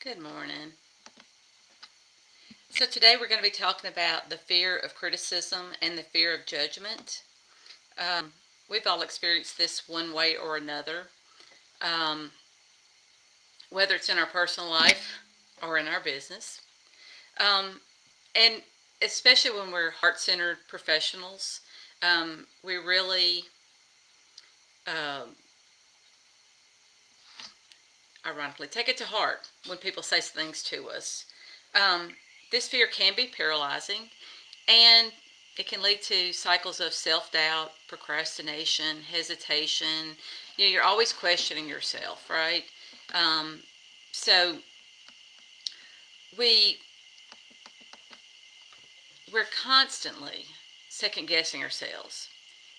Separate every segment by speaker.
Speaker 1: Good morning. So today we're going to be talking about the fear of criticism and the fear of judgment. We've all experienced this one way or another, um, whether it's in our personal life or in our business. Um, and especially when we're heart-centered professionals, we really, uh, ironically, take it to heart when people say things to us. Um, this fear can be paralyzing, and it can lead to cycles of self-doubt, procrastination, hesitation. You're always questioning yourself, right? Um, so we we're constantly second guessing ourselves,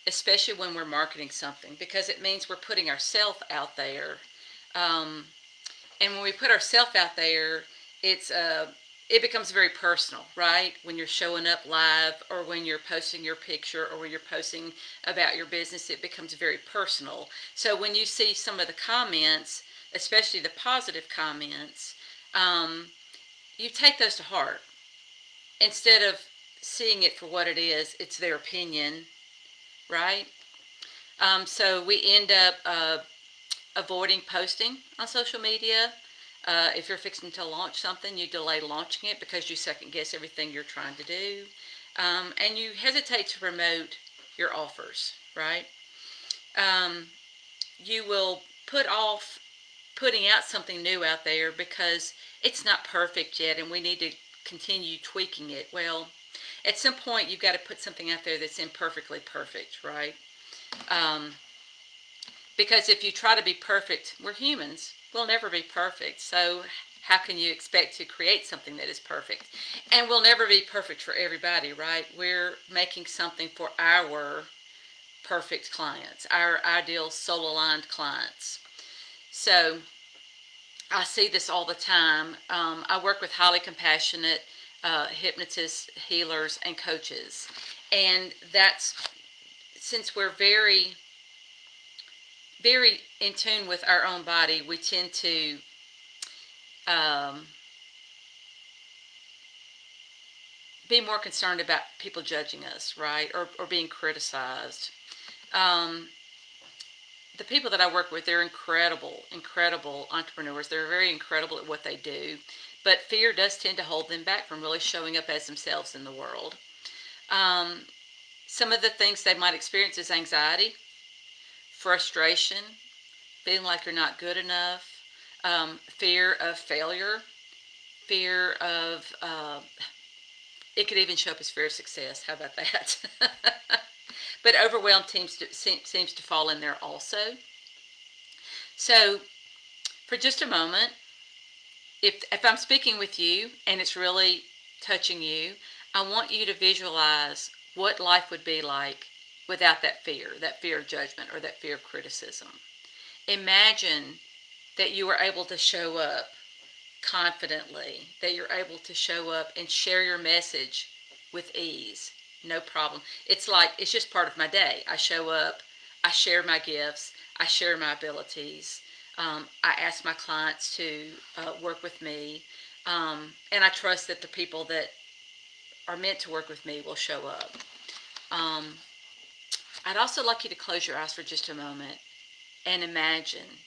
Speaker 1: especially when we're marketing something, because it means we're putting ourselves out there. Um, and when we put ourselves out there, it's it becomes very personal, right? When you're showing up live, or when you're posting your picture, or when you're posting about your business, it becomes very personal. So when you see some of the comments, especially the positive comments, um, you take those to heart instead of seeing it for what it is. It's their opinion, right? So we end up avoiding posting on social media. If you're fixing to launch something, you delay launching it because you second guess everything you're trying to do. And you hesitate to promote your offers, right? Um, you will put off putting out something new out there because it's not perfect yet and we need to continue tweaking it. Well, at some point, you've got to put something out there that's imperfectly perfect, right? Um, Because if you try to be perfect, we're humans. We'll never be perfect. So how can you expect to create something that is perfect? And we'll never be perfect for everybody, right? We're making something for our perfect clients, our ideal soul aligned clients. So I see this all the time. I work with highly compassionate hypnotists, healers, and coaches. And that's since we're very in tune with our own body, we tend to um, be more concerned about people judging us, right? Or being criticized. Um, the people that I work with, they're incredible, incredible entrepreneurs. They're very incredible at what they do. But fear does tend to hold them back from really showing up as themselves in the world. Um, some of the things they might experience is anxiety, frustration, feeling like you're not good enough, fear of failure, fear of it could even show up as fear of success. How about that? But overwhelm seems to fall in there also. So for just a moment, if I'm speaking with you and it's really touching you, I want you to visualize what life would be like without that fear of judgment or that fear of criticism. Imagine that you were able to show up confidently, that you're able to show up and share your message with ease. No problem. It's like it's just part of my day. I show up, I share my gifts, I share my abilities. I ask my clients to work with me, and I trust that the people that are meant to work with me will show up. Um, I'd also like you to close your eyes for just a moment and imagine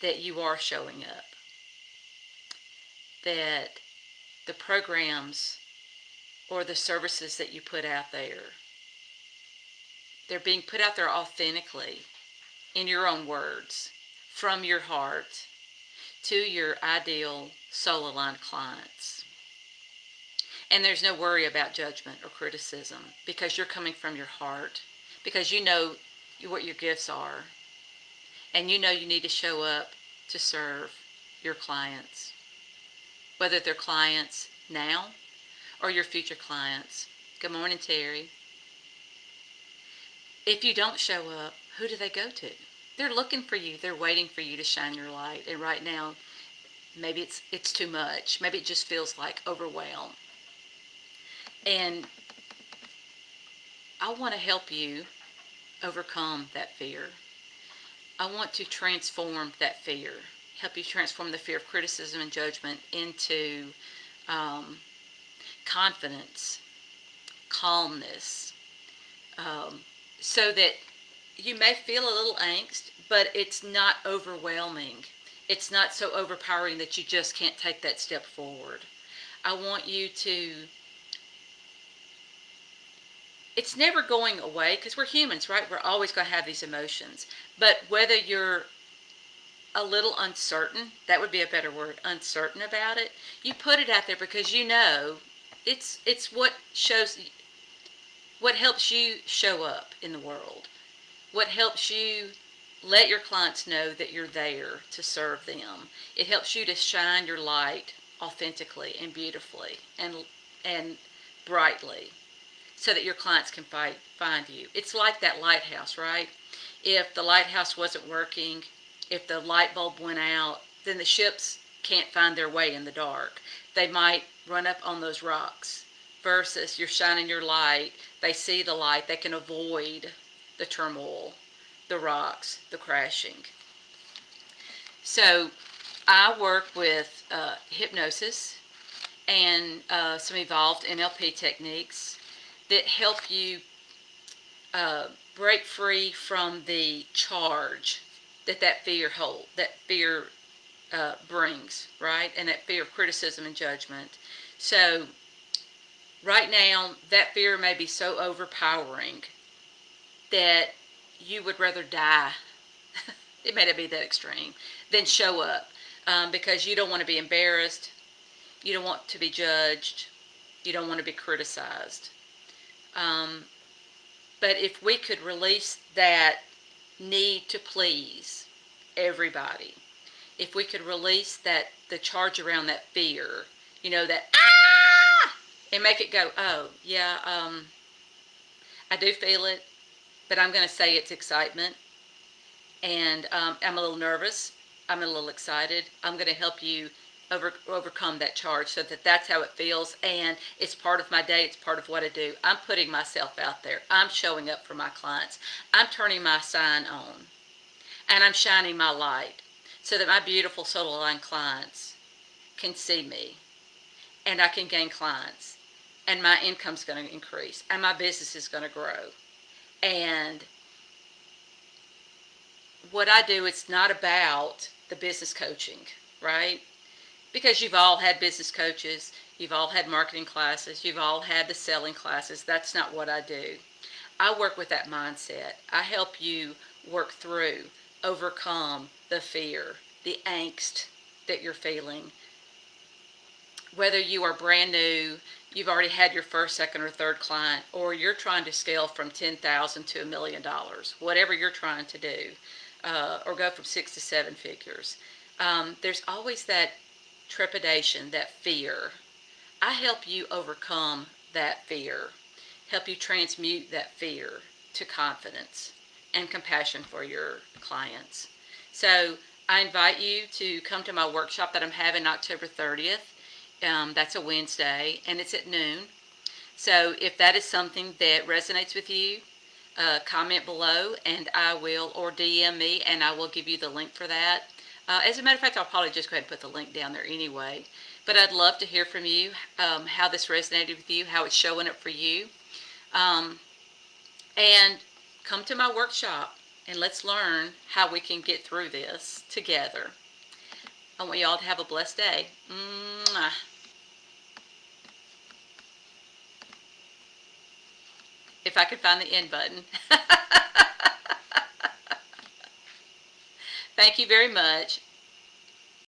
Speaker 1: that you are showing up, that the programs or the services that you put out there, they're being put out there authentically in your own words, from your heart to your ideal soul aligned clients. And there's no worry about judgment or criticism because you're coming from your heart, because you know what your gifts are, and you know you need to show up to serve your clients, whether they're clients now or your future clients. Good morning, Terry. If you don't show up, who do they go to? They're looking for you. They're waiting for you to shine your light. And right now, maybe it's too much. Maybe it just feels like overwhelm. And I want to help you overcome that fear. I want to transform that fear, help you transform the fear of criticism and judgment into confidence, calmness, so that you may feel a little angst, but it's not overwhelming. It's not so overpowering that you just can't take that step forward. I want you to, it's never going away because we're humans, right? We're always going to have these emotions. But whether you're a little uncertain, that would be a better word, uncertain about it, you put it out there because you know it's what helps you show up in the world. What helps you let your clients know that you're there to serve them. It helps you to shine your light authentically and beautifully and brightly so that your clients can find you. It's like that lighthouse, right? If the lighthouse wasn't working, if the light bulb went out, then the ships can't find their way in the dark. They might run up on those rocks. Versus you're shining your light, they see the light, they can avoid the turmoil, the rocks, the crashing. So I work with hypnosis and some evolved NLP techniques that help you break free from the charge that fear brings, right? And that fear of criticism and judgment. So right now, that fear may be so overpowering that you would rather die. It may not be that extreme, than show up because you don't want to be embarrassed. You don't want to be judged. You don't want to be criticized. But if we could release that need to please everybody, if we could release the charge around that fear, that and make it go, oh yeah, I do feel it, but I'm going to say it's excitement, and I'm a little nervous, I'm a little excited. I'm going to help you overcome that charge so that's how it feels, and it's part of my day, it's part of what I do. I'm putting myself out there, I'm showing up for my clients, I'm turning my sign on, and I'm shining my light so that my beautiful soul aligned clients can see me, and I can gain clients, and my income's going to increase, and my business is going to grow. And what I do, it's not about the business coaching, right? Because you've all had business coaches, you've all had marketing classes, you've all had the selling classes. That's not what I do. I work with that mindset. I help you work through, overcome the fear, the angst that you're feeling. Whether you are brand new, you've already had your first, second, or third client, or you're trying to scale from $10,000 to $1 million, whatever you're trying to do, or go from 6 to 7 figures. There's always that trepidation, that fear. I help you overcome that fear, help you transmute that fear to confidence and compassion for your clients. So I invite you to come to my workshop that I'm having October 30th. That's a Wednesday, and it's at noon. So if that is something that resonates with you, comment below, and I will, or DM me, and I will give you the link for that. As a matter of fact, I'll probably just go ahead and put the link down there anyway. But I'd love to hear from you, how this resonated with you, how it's showing up for you. And come to my workshop, and let's learn how we can get through this together. I want you all to have a blessed day. Mwah. If I could find the end button. Thank you very much.